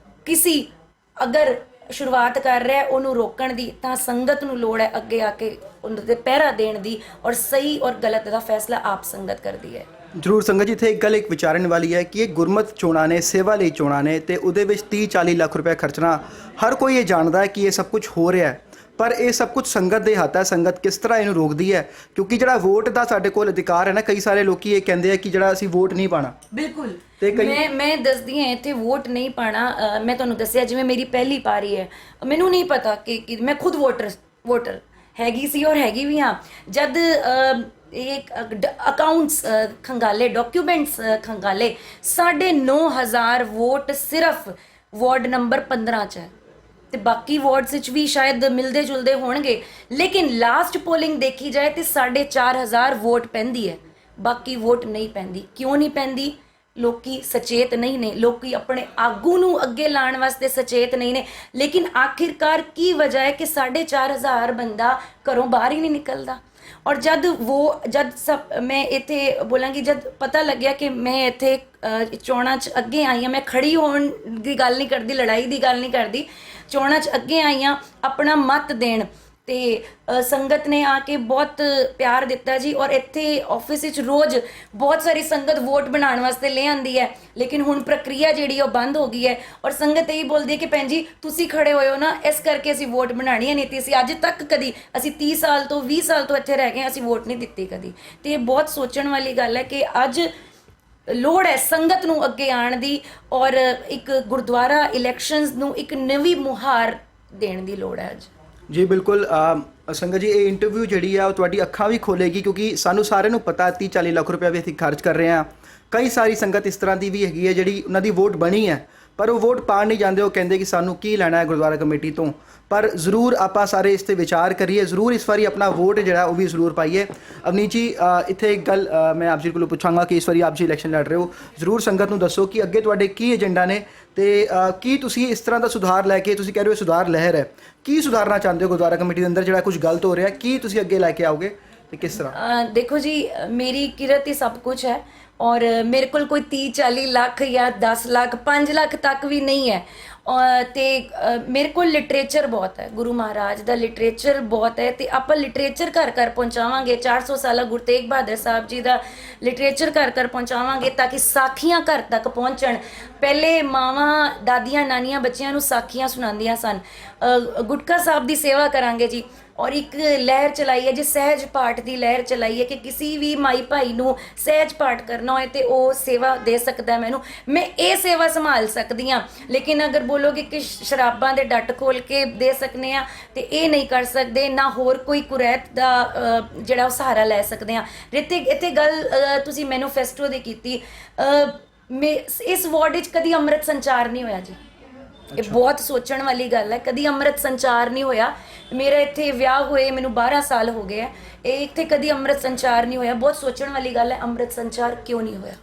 Speaker 1: ਕਿਸੇ ਅਗਰ ਸ਼ੁਰੂਆਤ ਕਰ ਰਿਹਾ ਉਹਨੂੰ ਰੋਕਣ ਦੀ, ਤਾਂ ਸੰਗਤ ਨੂੰ ਲੋੜ ਹੈ ਅੱਗੇ ਆ ਕੇ ਉਹਨਾਂ ਦੇ ਪਹਿਰਾ ਦੇਣ ਦੀ, ਔਰ ਸਹੀ ਔਰ ਗਲਤ ਦਾ ਫੈਸਲਾ ਆਪ ਸੰਗਤ ਕਰਦੀ ਹੈ।
Speaker 2: ਜ਼ਰੂਰ ਸੰਗਤ ਜੀ, ਇੱਥੇ ਇੱਕ ਗੱਲ ਇੱਕ ਵਿਚਾਰਨ ਵਾਲੀ ਹੈ ਕਿ ਇਹ ਗੁਰਮਤ ਚੋਣਾਂ ਨੇ, ਸੇਵਾ ਲਈ ਚੋਣਾਂ ਨੇ, ਤੇ ਉਹਦੇ ਵਿੱਚ 30-40 ਲੱਖ ਰੁਪਏ ਖਰਚਣਾ, ਹਰ ਕੋਈ ਇਹ ਜਾਣਦਾ ਹੈ ਕਿ ਇਹ ਸਭ ਕੁਝ ਹੋ ਰਿਹਾ ਹੈ, ਪਰ ਇਹ ਸਭ ਕੁਝ ਸੰਗਤ ਦੇ ਹੱਥ ਹੈ। ਸੰਗਤ ਕਿਸ ਤਰ੍ਹਾਂ ਇਹਨੂੰ ਰੋਕਦੀ ਹੈ, ਕਿਉਂਕਿ ਜਿਹੜਾ ਵੋਟ ਦਾ ਸਾਡੇ ਕੋਲ ਅਧਿਕਾਰ ਹੈ ਨਾ, ਕਈ ਸਾਰੇ ਲੋਕੀ ਇਹ ਕਹਿੰਦੇ ਆ ਕਿ ਜਿਹੜਾ ਅਸੀਂ ਵੋਟ ਨਹੀਂ ਪਾਣਾ।
Speaker 1: ਬਿਲਕੁਲ, ਮੈਂ ਦੱਸਦੀ ਹਾਂ ਇੱਥੇ ਵੋਟ ਨਹੀਂ ਪਾਣਾ। ਮੈਂ ਤੁਹਾਨੂੰ ਦੱਸਿਆ ਜਿਵੇਂ ਮੇਰੀ ਪਹਿਲੀ ਪਾਰੀ ਹੈ, ਮੈਨੂੰ ਨਹੀਂ ਪਤਾ ਕਿ ਮੈਂ ਖੁਦ ਵੋਟਰ ਹੈਗੀ ਸੀ ਔਰ ਹੈਗੀ ਵੀ ਹਾਂ। ਜਦ एक अकाउंट्स खंगाले, डॉक्यूमेंट्स खंगाले, 9,500 वोट सिर्फ वार्ड नंबर 15 च है, ਤੇ ਬਾਕੀ ਵਾਰਡਸ ਵਿੱਚ ਵੀ ਸ਼ਾਇਦ ਮਿਲਦੇ ਜੁਲਦੇ ਹੋਣਗੇ, ਲੇਕਿਨ ਲਾਸਟ ਪੋਲਿੰਗ ਦੇਖੀ ਜਾਏ ਤੇ 4,500 ਵੋਟ ਪੈਂਦੀ ਹੈ, ਬਾਕੀ ਵੋਟ ਨਹੀਂ ਪੈਂਦੀ। ਕਿਉਂ ਨਹੀਂ ਪੈਂਦੀ? ਲੋਕੀ ਸਚੇਤ ਨਹੀਂ ਨੇ, ਲੋਕੀ ਆਪਣੇ ਆਗੂ ਨੂੰ ਅੱਗੇ ਲਾਉਣ ਵਾਸਤੇ ਸਚੇਤ ਨਹੀਂ ਨੇ। ਲੇਕਿਨ ਆਖਿਰਕਾਰ ਕੀ ਵਜ੍ਹਾ ਹੈ ਕਿ 4,500 ਬੰਦਾ ਘਰੋਂ ਬਾਹਰ ਹੀ ਨਹੀਂ ਨਿਕਲਦਾ? ਔਰ ਜਦ ਸਭ ਮੈਂ ਇੱਥੇ ਬੋਲਾਂਗੀ, ਜਦ ਪਤਾ ਲੱਗਿਆ ਕਿ ਮੈਂ ਇੱਥੇ ਚੋਣਾਂ 'ਚ ਅੱਗੇ ਆਈ ਹਾਂ, ਮੈਂ ਖੜੀ ਹੋਣ ਦੀ ਗੱਲ ਨਹੀਂ ਕਰਦੀ, ਲੜਾਈ ਦੀ ਗੱਲ ਨਹੀਂ ਕਰਦੀ, ਚੋਣਾਂ 'ਚ ਅੱਗੇ ਆਈ ਹਾਂ ਆਪਣਾ ਮਤ ਦੇਣ, ਤੇ ਸੰਗਤ ਨੇ ਆ ਕੇ ਬਹੁਤ ਪਿਆਰ ਦਿੱਤਾ ਜੀ। ਔਰ ਇੱਥੇ ਆਫਿਸ ਵਿੱਚ ਰੋਜ਼ ਬਹੁਤ ਸਾਰੀ ਸੰਗਤ ਵੋਟ ਬਣਾਉਣ ਵਾਸਤੇ ਲੈ ਆਂਦੀ ਹੈ, ਲੇਕਿਨ ਹੁਣ ਪ੍ਰਕਿਰਿਆ ਜਿਹੜੀ ਉਹ ਬੰਦ ਹੋ ਗਈ ਹੈ। ਔਰ ਸੰਗਤ ਇਹੀ ਬੋਲਦੀ ਹੈ ਕਿ ਭੈਣ ਜੀ ਤੁਸੀਂ ਖੜੇ ਹੋਏ ਹੋ ਨਾ, ਇਸ ਕਰਕੇ ਅਸੀਂ ਵੋਟ ਬਣਾਉਣੀ ਹੈ, ਨਹੀਂ ਤੇ ਅਸੀਂ ਅੱਜ ਤੱਕ ਕਦੀ, ਅਸੀਂ 30 ਸਾਲ ਤੋਂ 20 ਸਾਲ ਤੋਂ ਇੱਥੇ ਰਹਿ ਗਏ, ਅਸੀਂ ਵੋਟ ਨਹੀਂ ਦਿੱਤੀ ਕਦੀ। ਤੇ ਇਹ ਬਹੁਤ ਸੋਚਣ ਵਾਲੀ ਗੱਲ ਹੈ ਕਿ ਅੱਜ ਲੋੜ ਹੈ ਸੰਗਤ ਨੂੰ ਅੱਗੇ ਆਉਣ ਦੀ, ਔਰ ਇੱਕ ਗੁਰਦੁਆਰਾ ਇਲੈਕਸ਼ਨਸ ਨੂੰ ਇੱਕ ਨਵੀਂ ਮੁਹਾਰ ਦੇਣ ਦੀ ਲੋੜ ਹੈ ਅੱਜ।
Speaker 2: ਜੀ ਬਿਲਕੁਲ ਸੰਗਤ ਜੀ, ਇਹ ਇੰਟਰਵਿਊ ਜਿਹੜੀ ਆ ਉਹ ਤੁਹਾਡੀ ਅੱਖਾਂ ਵੀ ਖੋਲੇਗੀ, ਕਿਉਂਕਿ ਸਾਨੂੰ ਸਾਰਿਆਂ ਨੂੰ ਪਤਾ 30-40 ਲੱਖ ਰੁਪਏ ਵੀ ਅਸੀਂ ਖਰਚ ਕਰ ਰਹੇ ਹਾਂ। ਕਈ ਸਾਰੀ ਸੰਗਤ ਇਸ ਤਰ੍ਹਾਂ ਦੀ ਵੀ ਹੈਗੀ ਹੈ ਜਿਹੜੀ ਉਹਨਾਂ ਦੀ ਵੋਟ ਬਣੀ ਹੈ, ਪਰ ਉਹ ਵੋਟ ਪਾਣ ਨਹੀਂ ਜਾਂਦੇ। ਉਹ ਕਹਿੰਦੇ ਕਿ ਸਾਨੂੰ ਕੀ ਲੈਣਾ ਹੈ ਗੁਰਦੁਆਰਾ ਕਮੇਟੀ ਤੋਂ। ਪਰ ਜ਼ਰੂਰ ਆਪਾਂ ਸਾਰੇ ਇਸ 'ਤੇ ਵਿਚਾਰ ਕਰੀਏ, ਜ਼ਰੂਰ ਇਸ ਵਾਰੀ ਆਪਣਾ ਵੋਟ ਜਿਹੜਾ ਉਹ ਵੀ ਜ਼ਰੂਰ ਪਾਈਏ। ਅਵਨੀਤ ਜੀ, ਇੱਥੇ ਇੱਕ ਗੱਲ ਮੈਂ ਆਪ ਜੀ ਕੋਲੋਂ ਪੁੱਛਾਂਗਾ ਕਿ ਇਸ ਵਾਰੀ ਆਪ ਜੀ ਇਲੈਕਸ਼ਨ ਲੜ ਰਹੇ ਹੋ, ਜ਼ਰੂਰ ਸੰਗਤ ਨੂੰ ਦੱਸੋ ਕਿ ਅੱਗੇ ਤੁਹਾਡੇ ਕੀ ਏਜੰਡਾ ਨੇ, ਤੇ ਕੀ ਤੁਸੀਂ ਇਸ ਤਰ੍ਹਾਂ ਦਾ ਸੁਧਾਰ ਲੈ ਕੇ, ਤੁਸੀਂ ਕਹਿ ਰਹੇ ਹੋ ਸੁਧਾਰ ਲਹਿਰ ਹੈ, ਕੀ ਸੁਧਾਰਨਾ ਚਾਹੁੰਦੇ ਹੋ ਗੁਰਦੁਆਰਾ ਕਮੇਟੀ ਦੇ ਅੰਦਰ? ਜਿਹੜਾ ਕੁਝ ਗਲਤ ਹੋ ਰਿਹਾ, ਕੀ ਤੁਸੀਂ ਅੱਗੇ ਲੈ ਕੇ ਆਓਗੇ ਤੇ ਕਿਸ ਤਰ੍ਹਾਂ?
Speaker 1: ਦੇਖੋ ਜੀ, ਮੇਰੀ ਕਿਰਤ ਹੀ ਸਭ ਕੁਝ ਹੈ, ਔਰ ਮੇਰੇ ਕੋਲ ਕੋਈ 30-40 ਲੱਖ ਜਾਂ 10 ਲੱਖ 5 ਲੱਖ ਤੱਕ ਵੀ ਨਹੀਂ ਹੈ। ਤੇ ਮੇਰੇ ਕੋਲ ਲਿਟਰੇਚਰ ਬਹੁਤ ਹੈ, ਗੁਰੂ ਮਹਾਰਾਜ ਦਾ ਲਿਟਰੇਚਰ ਬਹੁਤ ਹੈ, ਤੇ ਆਪਾਂ ਲਿਟਰੇਚਰ ਘਰ ਘਰ ਪਹੁੰਚਾਵਾਂਗੇ। 400 ਸਾਲਾ ਗੁਰੂ ਤੇਗ ਬਹਾਦਰ ਸਾਹਿਬ ਜੀ ਦਾ ਲਿਟਰੇਚਰ ਘਰ ਘਰ ਪਹੁੰਚਾਵਾਂਗੇ, ਤਾਂ ਕਿ ਸਾਖੀਆਂ ਘਰ ਤੱਕ ਪਹੁੰਚਣ। ਪਹਿਲੇ ਮਾਵਾਂ, ਦਾਦੀਆਂ, ਨਾਨੀਆਂ ਬੱਚਿਆਂ ਨੂੰ ਸਾਖੀਆਂ ਸੁਣਾਉਂਦੀਆਂ ਸਨ। ਗੁਟਕਾ ਸਾਹਿਬ ਦੀ ਸੇਵਾ ਕਰਾਂਗੇ ਜੀ, ਔਰ ਇੱਕ ਲਹਿਰ ਚਲਾਈ ਹੈ ਜੀ, ਸਹਿਜ ਪਾਠ ਦੀ ਲਹਿਰ ਚਲਾਈ ਹੈ ਕਿ ਕਿਸੇ ਵੀ ਮਾਈ ਭਾਈ ਨੂੰ ਸਹਿਜ ਪਾਠ ਕਰਨਾ ਹੋਏ ਤੇ ਉਹ ਸੇਵਾ ਦੇ ਸਕਦਾ ਮੈਨੂੰ, ਮੈਂ ਇਹ ਸੇਵਾ ਸੰਭਾਲ ਸਕਦੀ ਹਾਂ। ਲੇਕਿਨ ਅਗਰ ਬੋਲੋਗੇ ਕਿ ਸ਼ਰਾਬਾਂ ਦੇ ਡੱਟ ਖੋਲ ਕੇ ਦੇ ਸਕਨੇ ਆ, ਤੇ ਇਹ ਨਹੀਂ ਕਰ ਸਕਦੇ, ਨਾ ਹੋਰ ਕੋਈ ਕੁਰੈਤ ਦਾ ਜਿਹੜਾ ਉਹ ਸਹਾਰਾ ਲੈ ਸਕਦੇ ਆ। ਇੱਥੇ ਗੱਲ ਤੁਸੀਂ ਮੈਨੀਫੈਸਟੋ ਦੀ ਕੀਤੀ, ਇਸ ਵਾਰਡ ਵਿੱਚ ਕਦੀ ਅੰਮ੍ਰਿਤ ਸੰਚਾਰ ਨਹੀਂ ਹੋਇਆ ਜੀ। ਇਹ ਬਹੁਤ ਸੋਚਣ ਵਾਲੀ ਗੱਲ ਹੈ, ਕਦੀ ਅੰਮ੍ਰਿਤ ਸੰਚਾਰ ਨਹੀਂ ਹੋਇਆ। ਮੇਰਾ ਇੱਥੇ ਵਿਆਹ ਹੋਏ ਮੈਨੂੰ 12 ਸਾਲ ਹੋ ਗਏ ਆ, ਇਹ ਇੱਥੇ ਕਦੀ ਅੰਮ੍ਰਿਤ ਸੰਚਾਰ ਨਹੀਂ ਹੋਇਆ। ਬਹੁਤ ਸੋਚਣ ਵਾਲੀ ਗੱਲ ਹੈ, ਅੰਮ੍ਰਿਤ ਸੰਚਾਰ ਕਿਉਂ ਨਹੀਂ ਹੋਇਆ,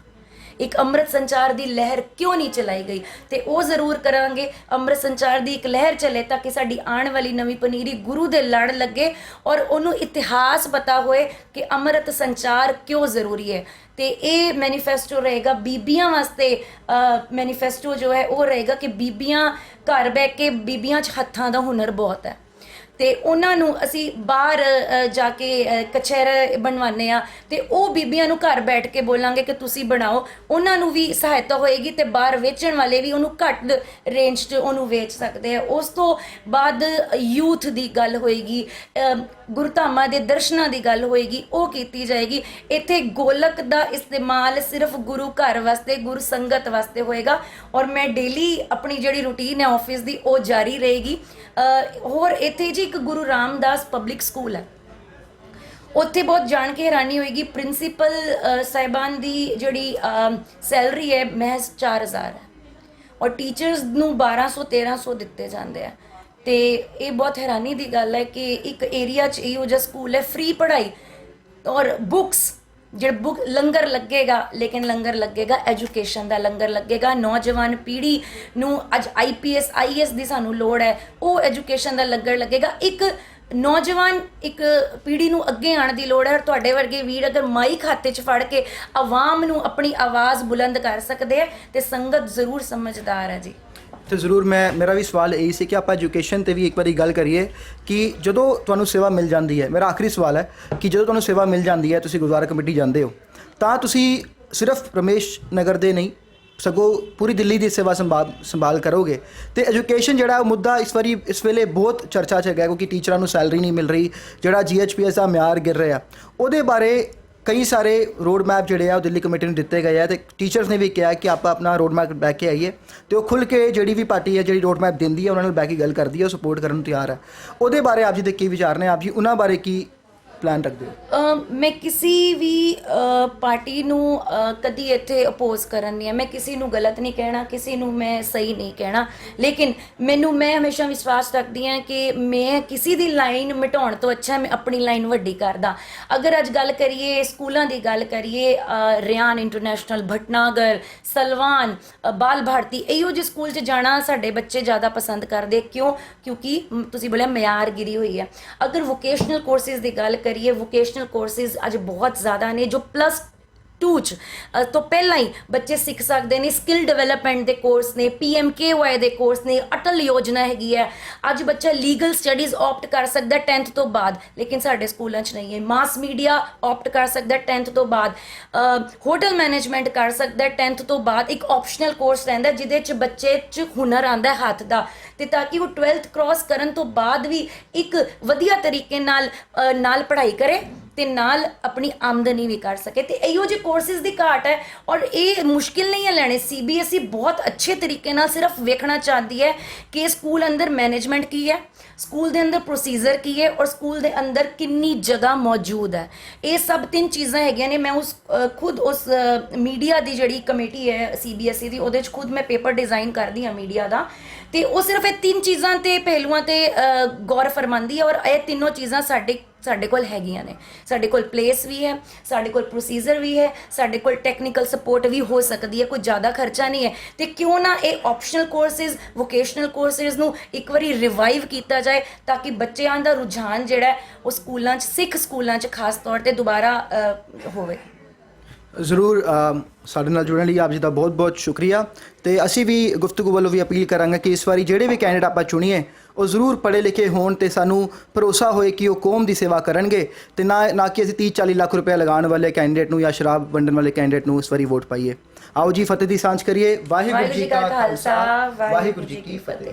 Speaker 1: ਇੱਕ ਅੰਮ੍ਰਿਤ ਸੰਚਾਰ ਦੀ ਲਹਿਰ ਕਿਉਂ ਨਹੀਂ ਚਲਾਈ ਗਈ? ਤੇ ਉਹ ਜ਼ਰੂਰ ਕਰਾਂਗੇ, ਅੰਮ੍ਰਿਤ ਸੰਚਾਰ ਦੀ ਇੱਕ ਲਹਿਰ ਚੱਲੇ, ਤਾਂ ਕਿ ਸਾਡੀ ਆਉਣ ਵਾਲੀ ਨਵੀਂ ਪਨੀਰੀ ਗੁਰੂ ਦੇ ਲੜ ਲੱਗੇ, ਔਰ ਉਹਨੂੰ ਇਤਿਹਾਸ ਪਤਾ ਹੋਏ ਕਿ ਅੰਮ੍ਰਿਤ ਸੰਚਾਰ ਕਿਉਂ ਜ਼ਰੂਰੀ ਹੈ। ਤੇ ਇਹ ਮੈਨੀਫੈਸਟੋ ਰਹੇਗਾ ਬੀਬੀਆਂ ਵਾਸਤੇ। ਮੈਨੀਫੈਸਟੋ ਜੋ ਹੈ ਉਹ ਰਹੇਗਾ ਕਿ ਬੀਬੀਆਂ ਘਰ ਬਹਿ ਕੇ, ਬੀਬੀਆਂ 'ਚ ਹੱਥਾਂ ਦਾ ਹੁਨਰ ਬਹੁਤ ਹੈ, ਤੇ ਉਹਨਾਂ ਨੂੰ ਅਸੀਂ ਬਾਹਰ ਜਾ ਕੇ ਕਚਹਿਰਾ ਬਣਵਾਉਂਦੇ ਆ, ਤੇ ਉਹ ਬੀਬੀਆਂ ਨੂੰ ਘਰ ਬੈਠ ਕੇ ਬੋਲਾਂਗੇ ਕਿ ਤੁਸੀਂ ਬਣਾਓ, ਉਹਨਾਂ ਨੂੰ ਵੀ ਸਹਾਇਤਾ ਹੋਏਗੀ, ਤੇ ਬਾਹਰ ਵੇਚਣ ਵਾਲੇ ਵੀ ਉਹਨੂੰ ਘੱਟ ਰੇਂਜ 'ਚ ਉਹਨੂੰ ਵੇਚ ਸਕਦੇ ਆ। ਉਸ ਤੋਂ ਬਾਅਦ ਯੂਥ ਦੀ ਗੱਲ ਹੋਏਗੀ, ਗੁਰਧਾਮਾਂ ਦੇ ਦਰਸ਼ਨਾਂ ਦੀ ਗੱਲ ਹੋਏਗੀ, ਉਹ ਕੀਤੀ ਜਾਏਗੀ। ਇੱਥੇ ਗੋਲਕ ਦਾ ਇਸਤੇਮਾਲ ਸਿਰਫ ਗੁਰੂ ਘਰ ਵਾਸਤੇ, ਗੁਰੂ ਸੰਗਤ ਵਾਸਤੇ ਹੋਏਗਾ, ਔਰ ਮੈਂ ਡੇਲੀ ਆਪਣੀ ਜਿਹੜੀ ਰੂਟੀਨ ਹੈ ਆਫਿਸ ਦੀ ਉਹ ਜਾਰੀ ਰਹੇਗੀ। ਹੋਰ ਇੱਥੇ ਜੀ ਇੱਕ ਗੁਰੂ ਰਾਮਦਾਸ ਪਬਲਿਕ ਸਕੂਲ ਹੈ, ਉੱਥੇ ਬਹੁਤ ਜਾਣ ਕੇ ਹੈਰਾਨੀ ਹੋਏਗੀ, ਪ੍ਰਿੰਸੀਪਲ ਸਾਹਿਬਾਨ ਦੀ ਜਿਹੜੀ ਸੈਲਰੀ ਹੈ ਮਹਿਜ਼ 4000 ਹੈ, ਔਰ ਟੀਚਰਸ ਨੂੰ 1200-1300 ਦਿੱਤੇ ਜਾਂਦੇ ਆ। ਤੇ ਇਹ ਬਹੁਤ ਹੈਰਾਨੀ ਦੀ ਗੱਲ ਹੈ ਕਿ ਇੱਕ ਏਰੀਆ 'ਚ ਇਹੋ ਜਿਹਾ ਸਕੂਲ ਹੈ, ਫ੍ਰੀ ਪੜ੍ਹਾਈ ਔਰ ਬੁੱਕਸ, ਜਿਹੜਾ ਬੁੱਕ ਲੰਗਰ ਲੱਗੇਗਾ, ਲੇਕਿਨ ਲੰਗਰ ਲੱਗੇਗਾ ਐਜੂਕੇਸ਼ਨ ਦਾ, ਲੰਗਰ ਲੱਗੇਗਾ ਨੌਜਵਾਨ ਪੀੜ੍ਹੀ ਨੂੰ। ਅੱਜ IPS IAS ਦੀ ਸਾਨੂੰ ਲੋੜ ਹੈ, ਉਹ ਐਜੂਕੇਸ਼ਨ ਦਾ ਲੰਗਰ ਲੱਗੇਗਾ। ਇੱਕ ਨੌਜਵਾਨ ਇੱਕ ਪੀੜ੍ਹੀ ਨੂੰ ਅੱਗੇ ਆਉਣ ਦੀ ਲੋੜ ਹੈ, ਔਰ ਤੁਹਾਡੇ ਵਰਗੇ ਵੀਰ ਅਗਰ ਮਾਈਕ ਹੱਥ 'ਚ ਫੜ ਕੇ ਆਵਾਮ ਨੂੰ ਆਪਣੀ ਆਵਾਜ਼ ਬੁਲੰਦ ਕਰ ਸਕਦੇ ਆ, ਤੇ ਸੰਗਤ ਜ਼ਰੂਰ ਸਮਝਦਾਰ ਹੈ ਜੀ।
Speaker 2: ਤੇ ਜ਼ਰੂਰ ਮੇਰਾ ਵੀ ਸਵਾਲ ਇਹੀ ਸੀ ਕਿ ਆਪਾਂ ਐਜੂਕੇਸ਼ਨ ਤੇ ਵੀ ਇੱਕ ਵਾਰੀ ਗੱਲ ਕਰੀਏ ਕਿ ਜਦੋਂ ਤੁਹਾਨੂੰ ਸੇਵਾ ਮਿਲ ਜਾਂਦੀ ਹੈ, ਮੇਰਾ ਆਖਰੀ ਸਵਾਲ ਹੈ ਕਿ ਜਦੋਂ ਤੁਹਾਨੂੰ ਸੇਵਾ ਮਿਲ ਜਾਂਦੀ ਹੈ, ਤੁਸੀਂ ਗੁਰਦੁਆਰਾ ਕਮੇਟੀ ਜਾਂਦੇ ਹੋ, ਤਾਂ ਤੁਸੀਂ ਸਿਰਫ ਰਮੇਸ਼ ਨਗਰ ਦੇ ਨਹੀਂ ਸਗੋਂ ਪੂਰੀ ਦਿੱਲੀ ਦੀ ਸੇਵਾ ਸੰਭਾਲ ਕਰੋਗੇ। ਤੇ ਐਜੂਕੇਸ਼ਨ ਜਿਹੜਾ ਮੁੱਦਾ ਇਸ ਵੇਲੇ ਬਹੁਤ ਚਰਚਾ 'ਚ ਹੈਗਾ, ਕਿਉਂਕਿ ਟੀਚਰਾਂ ਨੂੰ ਸੈਲਰੀ ਨਹੀਂ ਮਿਲ ਰਹੀ, ਜਿਹੜਾ GHPS ਦਾ ਮਿਆਰ ਗਿਰ ਰਿਹਾ, ਉਹਦੇ ਬਾਰੇ ਕਈ ਸਾਰੇ ਰੋਡ ਮੈਪ ਜਿਹੜੇ ਆ ਉਹ ਦਿੱਲੀ ਕਮੇਟੀ ਨੂੰ ਦਿੱਤੇ ਗਏ ਆ, ਤੇ ਟੀਚਰਸ ਨੇ ਵੀ ਕਿਹਾ ਕਿ ਆਪਾਂ ਆਪਣਾ ਰੋਡ ਮੈਪ ਬੈ ਕੇ ਆਈਏ, ਤੇ ਉਹ ਖੁੱਲ੍ਹ ਕੇ ਜਿਹੜੀ ਵੀ ਪਾਰਟੀ ਹੈ ਜਿਹੜੀ ਰੋਡ ਮੈਪ ਦਿੰਦੀ ਹੈ ਉਹਨਾਂ ਨਾਲ ਬੈ ਕੇ ਗੱਲ ਕਰਦੀ ਹੈ, ਉਹ ਸਪੋਰਟ ਕਰਨ ਨੂੰ ਤਿਆਰ ਹੈ। ਉਹਦੇ ਬਾਰੇ ਆਪ ਜੀ ਦੇ ਕੀ ਵਿਚਾਰ ਨੇ? ਆਪ ਜੀ ਉਹਨਾਂ ਬਾਰੇ ਕੀ ਪਲਾਨ ਰੱਖਦੇ ਹੋ?
Speaker 1: ਮੈਂ ਕਿਸੇ ਵੀ ਪਾਰਟੀ ਨੂੰ ਕਦੀ ਇੱਥੇ ਅਪੋਜ਼ ਕਰਨ ਨਹੀਂ ਹੈ, ਮੈਂ ਕਿਸੇ ਨੂੰ ਗਲਤ ਨਹੀਂ ਕਹਿਣਾ, ਕਿਸੇ ਨੂੰ ਮੈਂ ਸਹੀ ਨਹੀਂ ਕਹਿਣਾ, ਲੇਕਿਨ ਮੈਂ ਹਮੇਸ਼ਾ ਵਿਸ਼ਵਾਸ ਰੱਖਦੀ ਹਾਂ ਕਿ ਮੈਂ ਕਿਸੇ ਦੀ ਲਾਈਨ ਮਿਟਾਉਣ ਤੋਂ ਅੱਛਾ ਮੈਂ ਆਪਣੀ ਲਾਈਨ ਵੱਡੀ ਕਰਦਾ। ਅਗਰ ਅੱਜ ਗੱਲ ਕਰੀਏ ਸਕੂਲਾਂ ਦੀ ਗੱਲ ਕਰੀਏ, ਰਿਆਨ ਇੰਟਰਨੈਸ਼ਨਲ, ਭਟਨਾਗਰ, ਸਲਵਾਨ, ਬਾਲ ਭਾਰਤੀ, ਇਹੋ ਜਿਹੇ ਸਕੂਲ 'ਚ ਜਾਣਾ ਸਾਡੇ ਬੱਚੇ ਜ਼ਿਆਦਾ ਪਸੰਦ ਕਰਦੇ। ਕਿਉਂ? ਕਿਉਂਕਿ ਤੁਸੀਂ ਬੋਲਿਆ ਮਿਆਰ ਗਿਰੀ ਹੋਈ ਹੈ। ਅਗਰ ਵੋਕੇਸ਼ਨਲ ਕੋਰਸਿਸ ਦੀ ਗੱਲ ਕਰੀਏ ਵੋਕੇਸ਼ਨਲ ਕੋਰਸਿਸ ਅੱਜ ਬਹੁਤ ਜ਼ਿਆਦਾ ਨੇ ਜੋ +2 ਚ ਤੋਂ ਪਹਿਲਾਂ ਹੀ ਬੱਚੇ ਸਿੱਖ ਸਕਦੇ ਨੇ। ਸਕਿੱਲ ਡਿਵੈਲਪਮੈਂਟ ਦੇ ਕੋਰਸ ਨੇ, PMKY ਦੇ ਕੋਰਸ ਨੇ, ਅਟਲ ਯੋਜਨਾ ਹੈਗੀ ਹੈ। ਅੱਜ ਬੱਚਾ ਲੀਗਲ ਸਟੱਡੀਜ਼ ਆਪਟ ਕਰ ਸਕਦਾ 10th ਤੋਂ ਬਾਅਦ, ਲੇਕਿਨ ਸਾਡੇ ਸਕੂਲਾਂ 'ਚ ਨਹੀਂ ਹੈ। ਮਾਸ ਮੀਡੀਆ ਆਪਟ ਕਰ ਸਕਦਾ 10th ਤੋਂ ਬਾਅਦ, ਹੋਟਲ ਮੈਨੇਜਮੈਂਟ ਕਰ ਸਕਦਾ 10th ਤੋਂ ਬਾਅਦ। ਇੱਕ ਆਪਸ਼ਨਲ ਕੋਰਸ ਰਹਿੰਦਾ ਜਿਹਦੇ 'ਚ ਬੱਚੇ 'ਚ ਹੁਨਰ ਆਉਂਦਾ ਹੱਥ ਦਾ, ਤੇ ਤਾਂ ਕਿ ਉਹ 12th ਕ੍ਰਾਸ ਕਰਨ ਤੋਂ ਬਾਅਦ ਵੀ ਇੱਕ ਵਧੀਆ ਤਰੀਕੇ ਨਾਲ ਪੜ੍ਹਾਈ ਕਰੇ ਤੇ ਨਾਲ ਆਪਣੀ ਆਮਦਨੀ ਵੀ ਕਰ ਸਕੇ। ਤੇ ਇਹੋ ਜਿਹੇ ਕੋਰਸਿਸ ਦੀ ਘਾਟ ਹੈ ਔਰ ਇਹ ਮੁਸ਼ਕਿਲ ਨਹੀਂ ਹੈ ਲੈਣੇ। CBSE ਬਹੁਤ ਅੱਛੇ ਤਰੀਕੇ ਨਾਲ ਸਿਰਫ ਵੇਖਣਾ ਚਾਹਦੀ ਹੈ ਕਿ ਸਕੂਲ ਅੰਦਰ ਮੈਨੇਜਮੈਂਟ ਕੀ ਹੈ, ਸਕੂਲ ਦੇ ਅੰਦਰ ਪ੍ਰੋਸੀਜਰ ਕੀ ਹੈ ਔਰ ਸਕੂਲ ਦੇ ਅੰਦਰ ਕਿੰਨੀ ਜਗ੍ਹਾ ਮੌਜੂਦ ਹੈ। ਇਹ ਸਭ 3 ਚੀਜ਼ਾਂ ਹੈਗੀਆਂ ਨੇ। ਮੈਂ ਖੁਦ ਉਸ ਮੀਡੀਆ ਦੀ ਜਿਹੜੀ ਕਮੇਟੀ ਹੈ CBSE ਦੀ, ਉਹਦੇ 'ਚ ਖੁਦ ਮੈਂ ਪੇਪਰ ਡਿਜ਼ਾਈਨ ਕਰਦੀ ਹਾਂ ਮੀਡੀਆ ਦਾ, ਤੇ ਉਹ ਸਿਰਫ ਇਹ 3 ਚੀਜ਼ਾਂ ਤੇ ਪਹਿਲੂਆਂ ਤੇ ਗੌਰ ਫਰਮਾਉਂਦੀ ਹੈ ਔਰ ਇਹ ਤਿੰਨੋਂ ਚੀਜ਼ਾਂ ਸਾਡੇ ਕੋਲ ਹੈਗੀਆਂ ਨੇ। ਸਾਡੇ ਕੋਲ ਪਲੇਸ ਵੀ ਹੈ, ਸਾਡੇ ਕੋਲ ਪ੍ਰੋਸੀਜਰ ਵੀ ਹੈ, ਸਾਡੇ ਕੋਲ ਟੈਕਨੀਕਲ ਸਪੋਰਟ ਵੀ ਹੋ ਸਕਦੀ ਹੈ, ਕੋਈ ਜ਼ਿਆਦਾ ਖਰਚਾ ਨਹੀਂ ਹੈ। ਤੇ ਕਿਉਂ ਨਾ ਇਹ ਆਪਸ਼ਨਲ ਕੋਰਸਿਸ, ਵੋਕੇਸ਼ਨਲ ਕੋਰਸਿਸ ਨੂੰ ਇੱਕ ਵਾਰੀ ਰਿਵਾਈਵ ਕੀਤਾ ਜਾਏ ਤਾਂ ਕਿ ਬੱਚਿਆਂ ਦਾ ਰੁਝਾਨ ਜਿਹੜਾ ਹੈ ਉਹ ਸਕੂਲਾਂ 'ਚ, ਸਿੱਖ ਸਕੂਲਾਂ 'ਚ ਖਾਸ ਤੌਰ ਤੇ ਦੁਬਾਰਾ ਹੋਵੇ।
Speaker 2: ਜ਼ਰੂਰ ਸਾਡੇ ਨਾਲ ਜੁੜਨ ਲਈ ਆਪ ਜੀ ਦਾ ਬਹੁਤ ਬਹੁਤ ਸ਼ੁਕਰੀਆ। ਤੇ ਅਸੀਂ ਵੀ ਗੁਫ਼ਤਗੂ ਵੱਲੋਂ ਵੀ ਅਪੀਲ ਕਰਾਂਗੇ ਕਿ ਇਸ ਵਾਰੀ ਜਿਹੜੇ ਵੀ ਕੈਂਡੀਡੇਟ ਆਪਾਂ ਚੁਣੀਏ ਉਹ ਜ਼ਰੂਰ ਪੜ੍ਹੇ ਲਿਖੇ ਹੋਣ ਤੇ ਸਾਨੂੰ ਭਰੋਸਾ ਹੋਏ ਕਿ ਉਹ ਕੌਮ ਦੀ ਸੇਵਾ ਕਰਨਗੇ, ਤੇ ਨਾ ਕਿ ਅਸੀਂ 30-40 ਲੱਖ ਰੁਪਏ ਲਗਾਉਣ ਵਾਲੇ ਕੈਂਡੀਡੇਟ ਨੂੰ ਜਾਂ ਸ਼ਰਾਬ ਵੰਡਣ ਵਾਲੇ ਕੈਂਡੀਡੇਟ ਨੂੰ ਇਸ ਵਾਰੀ ਵੋਟ ਪਾਈਏ। ਆਓ ਜੀ ਫਤਿਹ ਦੀ ਸਾਂਝ ਕਰੀਏ। ਵਾਹਿਗੁਰੂ ਜੀ ਕਾ ਖਾਲਸਾ, ਵਾਹਿਗੁਰੂ ਜੀ ਕੀ ਫਤਿਹ।